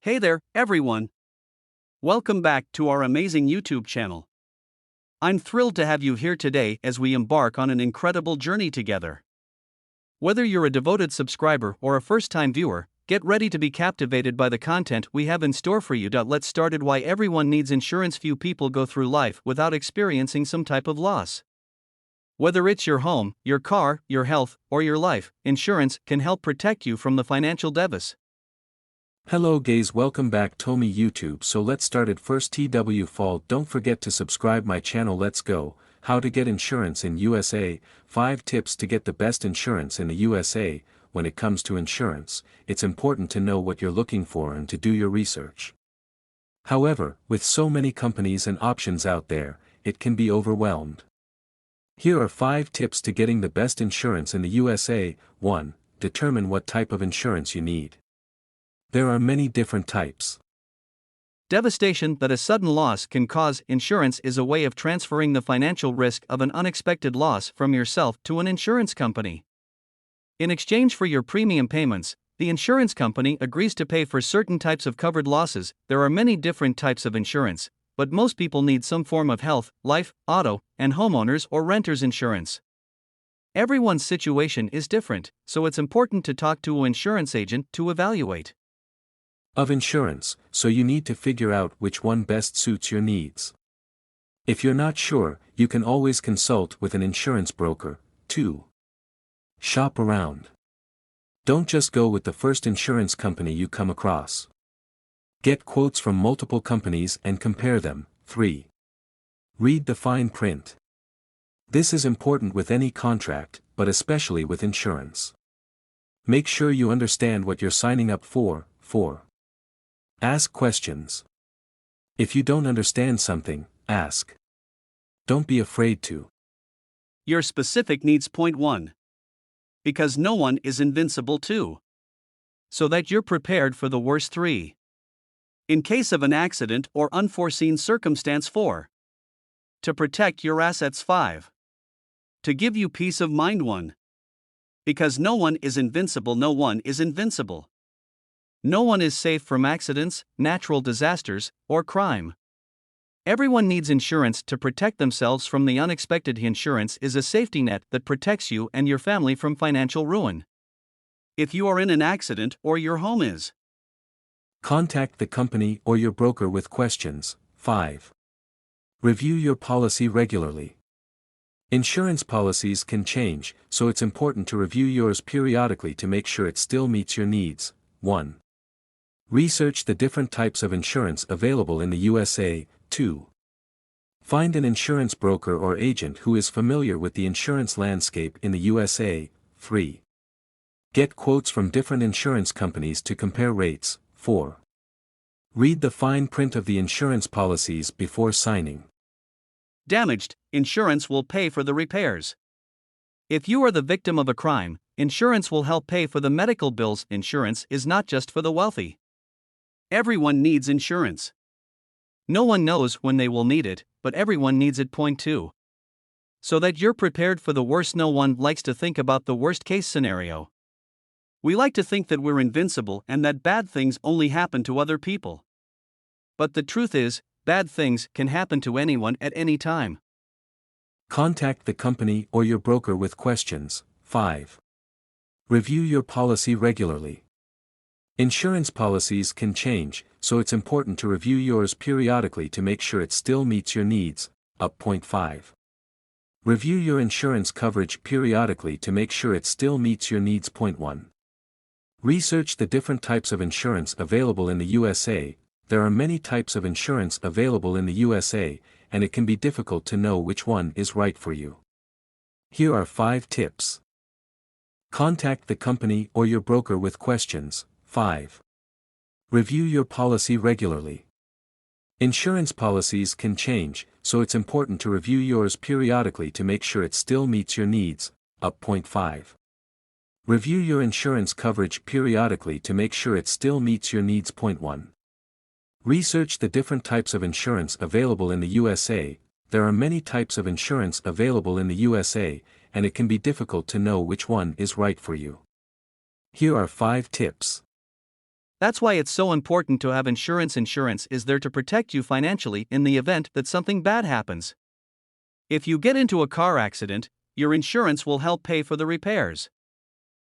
Hey there, everyone! Welcome back to our amazing YouTube channel. I'm thrilled to have you here today as we embark on an incredible journey together. Whether you're a devoted subscriber or a first-time viewer, get ready to be captivated by the content we have in store for you. Let's start it. Why everyone needs insurance. Few people go through life without experiencing some type of loss. Whether it's your home, your car, your health, or your life, insurance can help protect you from the financial devas. Hello guys, welcome back to me YouTube. So let's start it first. TW Fall, don't forget to subscribe my channel. Let's go. How to get insurance in USA, 5 tips to get the best insurance in the USA. When it comes to insurance, it's important to know what you're looking for and to do your research. However, with so many companies and options out there, it can be overwhelmed. Here are 5 tips to getting the best insurance in the USA. 1. Determine what type of insurance you need. There are many different types. Devastation that a sudden loss can cause. Insurance is a way of transferring the financial risk of an unexpected loss from yourself to an insurance company. In exchange for your premium payments, the insurance company agrees to pay for certain types of covered losses. There are many different types of insurance, but most people need some form of health, life, auto, and homeowners or renters insurance. Everyone's situation is different, so it's important to talk to an insurance agent to evaluate Of insurance, so you need to figure out which one best suits your needs. If you're not sure, you can always consult with an insurance broker. 2. Shop around. Don't just go with the first insurance company you come across. Get quotes from multiple companies and compare them. 3. Read the fine print. This is important with any contract, but especially with insurance. Make sure you understand what you're signing up for. 4. Ask questions. If you don't understand something, ask. Don't be afraid to. your specific needs. Point 1. Because no one is invincible. 2. So that you're prepared for the worst. 3. In case of an accident or unforeseen circumstance. 4. To protect your assets. 5. To give you peace of mind. 1. Because no one is invincible. No one is invincible. No one is safe from accidents, natural disasters, or crime. Everyone needs insurance to protect themselves from the unexpected. Insurance is a safety net that protects you and your family from financial ruin. If you are in an accident or your home is, Contact the company or your broker with questions. 5. Review your policy regularly. Insurance policies can change, so it's important to review yours periodically to make sure it still meets your needs. 1. Research the different types of insurance available in the USA. 2. Find an insurance broker or agent who is familiar with the insurance landscape in the USA. 3. Get quotes from different insurance companies to compare rates. 4. Read the fine print of the insurance policies before signing. damaged, insurance will pay for the repairs. If you are the victim of a crime, insurance will help pay for the medical bills. Insurance is not just for the wealthy. Everyone needs insurance. No one knows when they will need it, but everyone needs it. Point 2. So that you're prepared for the worst. No one likes to think about the worst case scenario. We like to think that we're invincible and that bad things only happen to other people. But the truth is, bad things can happen to anyone at any time. Contact the company or your broker with questions. 5. Review your policy regularly. Insurance policies can change, so it's important to review yours periodically to make sure it still meets your needs. Up. Point 5. Review your insurance coverage periodically to make sure it still meets your needs. Point 1. Research the different types of insurance available in the USA. There are many types of insurance available in the USA, and it can be difficult to know which one is right for you. Here are 5 tips. Contact the company or your broker with questions. 5. Review your policy regularly. Insurance policies can change, so it's important to review yours periodically to make sure it still meets your needs. Up. Point 5. Review your insurance coverage periodically to make sure it still meets your needs. Point 1. Research the different types of insurance available in the USA. There are many types of insurance available in the USA, and it can be difficult to know which one is right for you. Here are 5 tips. That's why it's so important to have insurance. Insurance is there to protect you financially in the event that something bad happens. If you get into a car accident, your insurance will help pay for the repairs.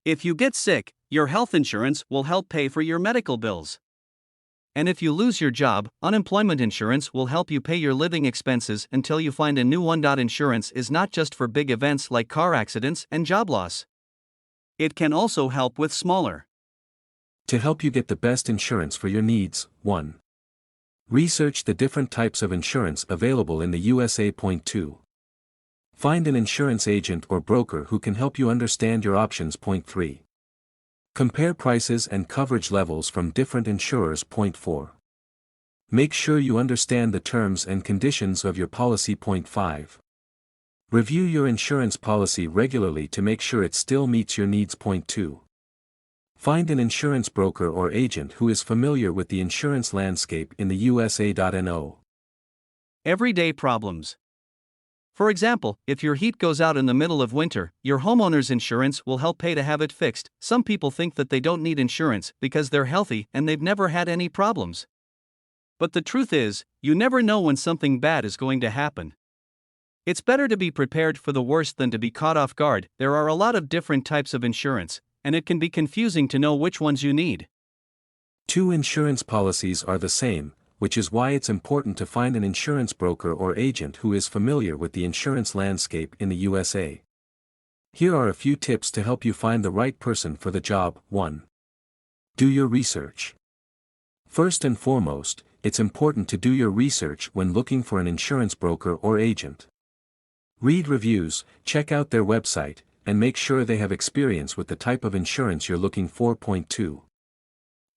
If you get sick, your health insurance will help pay for your medical bills. And if you lose your job, unemployment insurance will help you pay your living expenses until you find a new one. Insurance is not just for big events like car accidents and job loss. It can also help with smaller. To help you get the best insurance for your needs, 1. Research the different types of insurance available in the USA. Point 2. Find an insurance agent or broker who can help you understand your options. Point 3. Compare prices and coverage levels from different insurers. Point 4. Make sure you understand the terms and conditions of your policy. Point 5. Review your insurance policy regularly to make sure it still meets your needs. Point 2. Find an insurance broker or agent who is familiar with the insurance landscape in the USA. Everyday problems. For example, if your heat goes out in the middle of winter, your homeowner's insurance will help pay to have it fixed. Some people think that they don't need insurance because they're healthy and they've never had any problems. But the truth is, you never know when something bad is going to happen. It's better to be prepared for the worst than to be caught off guard. There are a lot of different types of insurance, and it can be confusing to know which ones you need. 2 insurance policies are the same, which is why it's important to find an insurance broker or agent who is familiar with the insurance landscape in the USA. Here are a few tips to help you find the right person for the job. 1. Do your research. First and foremost, it's important to do your research when looking for an insurance broker or agent. Read reviews, check out their website, and make sure they have experience with the type of insurance you're looking for. Point 2.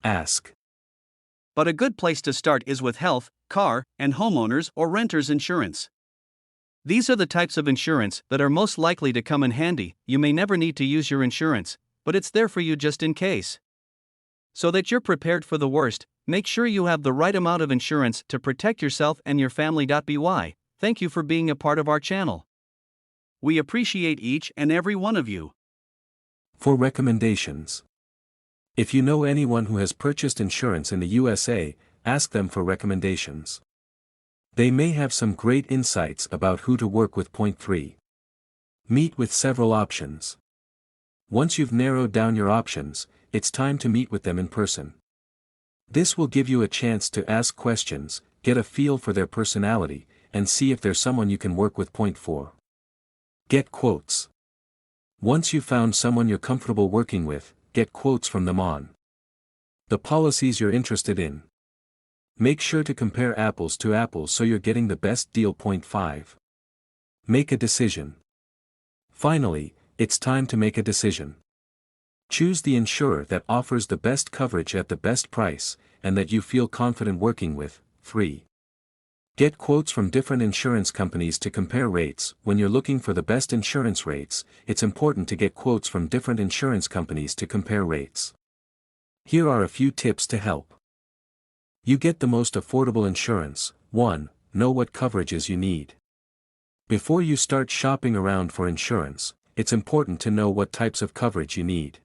Ask. But a good place to start is with health, car, and homeowners or renters insurance. These are the types of insurance that are most likely to come in handy. You may never need to use your insurance, but it's there for you just in case. So that you're prepared for the worst, make sure you have the right amount of insurance to protect yourself and your family. By. Thank you for being a part of our channel. We appreciate each and every one of you. For recommendations. If you know anyone who has purchased insurance in the USA, ask them for recommendations. They may have some great insights about who to work with. Point 3. Meet with several options. Once you've narrowed down your options, it's time to meet with them in person. This will give you a chance to ask questions, get a feel for their personality, and see if there's someone you can work with. Point 4. Get quotes. Once you've found someone you're comfortable working with, get quotes from them on the policies you're interested in. Make sure to compare apples to apples so you're getting the best deal. Point 5. Make a decision. Finally, it's time to make a decision. Choose the insurer that offers the best coverage at the best price, and that you feel confident working with. 3. Get quotes from different insurance companies to compare rates. When you're looking for the best insurance rates, it's important to get quotes from different insurance companies to compare rates. Here are a few tips to help you get the most affordable insurance. 1. Know what coverages you need. Before you start shopping around for insurance, it's important to know what types of coverage you need.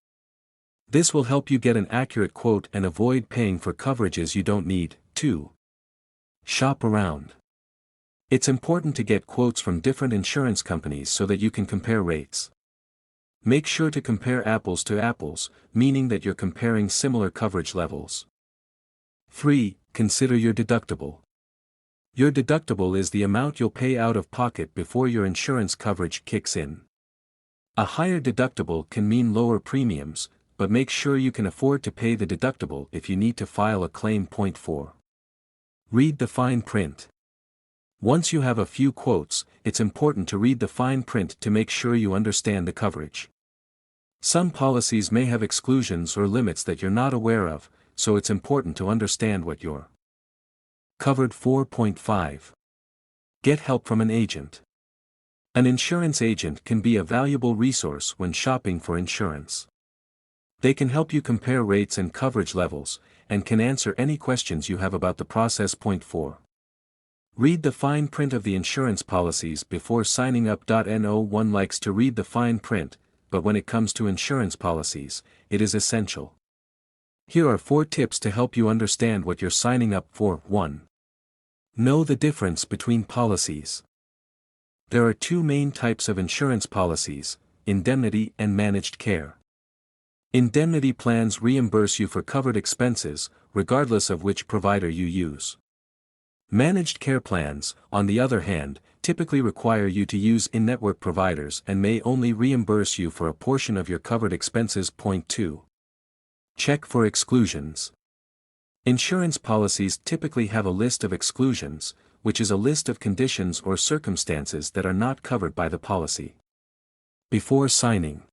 This will help you get an accurate quote and avoid paying for coverages you don't need. 2. Shop around. It's important to get quotes from different insurance companies so that you can compare rates. Make sure to compare apples to apples, meaning that you're comparing similar coverage levels. 3. Consider your deductible. Your deductible is the amount you'll pay out of pocket before your insurance coverage kicks in. A higher deductible can mean lower premiums, but make sure you can afford to pay the deductible if you need to file a claim. Point 4. Read the fine print. Once you have a few quotes, it's important to read the fine print to make sure you understand the coverage. Some policies may have exclusions or limits that you're not aware of, so it's important to understand what you're covered for. 4.5. Get help from an agent. An insurance agent can be a valuable resource when shopping for insurance. They can help you compare rates and coverage levels, and can answer any questions you have about the process. Point 4. Read the fine print of the insurance policies before signing up. No one likes to read the fine print, but when it comes to insurance policies, it is essential. Here are 4 tips to help you understand what you're signing up for. 1. Know the difference between policies. There are 2 main types of insurance policies: indemnity and managed care. Indemnity plans reimburse you for covered expenses, regardless of which provider you use. Managed care plans, on the other hand, typically require you to use in-network providers and may only reimburse you for a portion of your covered expenses. Point 2. Check for exclusions. Insurance policies typically have a list of exclusions, which is a list of conditions or circumstances that are not covered by the policy. Before signing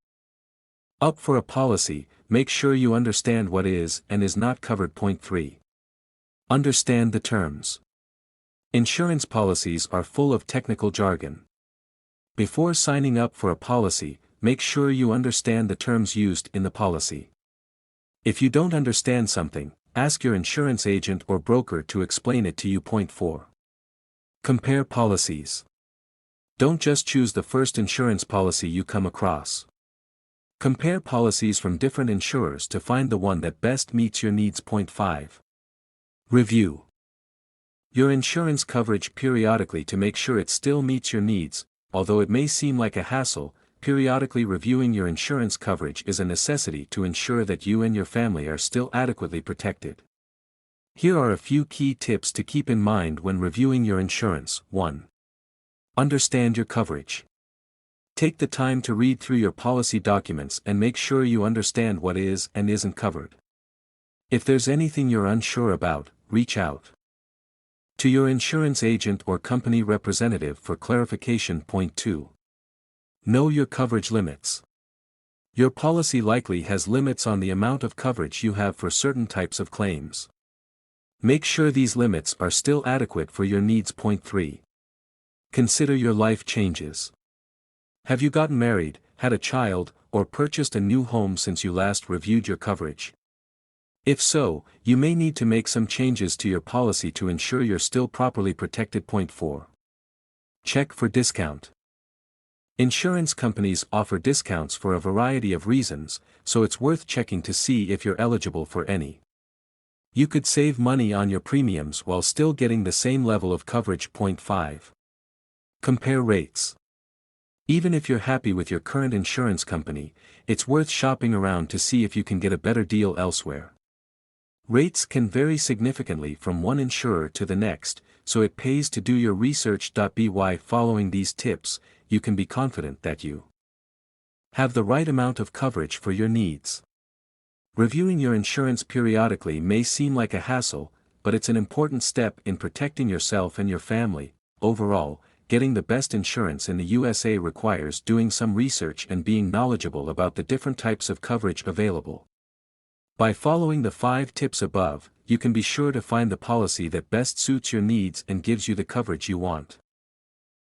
up for a policy, make sure you understand what is and is not covered. Point 3. Understand the terms. Insurance policies are full of technical jargon. Before signing up for a policy, make sure you understand the terms used in the policy. If you don't understand something, ask your insurance agent or broker to explain it to you. Point 4. Compare policies. Don't just choose the first insurance policy you come across. Compare policies from different insurers to find the one that best meets your needs. Point 5. Review your insurance coverage periodically to make sure it still meets your needs. Although it may seem like a hassle, periodically reviewing your insurance coverage is a necessity to ensure that you and your family are still adequately protected. Here are a few key tips to keep in mind when reviewing your insurance. 1. Understand your coverage. Take the time to read through your policy documents and make sure you understand what is and isn't covered. If there's anything you're unsure about, reach out to your insurance agent or company representative for clarification. Point 2. Know your coverage limits. Your policy likely has limits on the amount of coverage you have for certain types of claims. Make sure these limits are still adequate for your needs. Point 3. Consider your life changes. Have you gotten married, had a child, or purchased a new home since you last reviewed your coverage? If so, you may need to make some changes to your policy to ensure you're still properly protected. Point 4. Check for discount. Insurance companies offer discounts for a variety of reasons, so it's worth checking to see if you're eligible for any. You could save money on your premiums while still getting the same level of coverage. Point 5. Compare rates. Even if you're happy with your current insurance company, it's worth shopping around to see if you can get a better deal elsewhere. Rates can vary significantly from one insurer to the next, so it pays to do your research. By following these tips, you can be confident that you have the right amount of coverage for your needs. Reviewing your insurance periodically may seem like a hassle, but it's an important step in protecting yourself and your family. Overall, getting the best insurance in the USA requires doing some research and being knowledgeable about the different types of coverage available. By following the 5 tips above, you can be sure to find the policy that best suits your needs and gives you the coverage you want.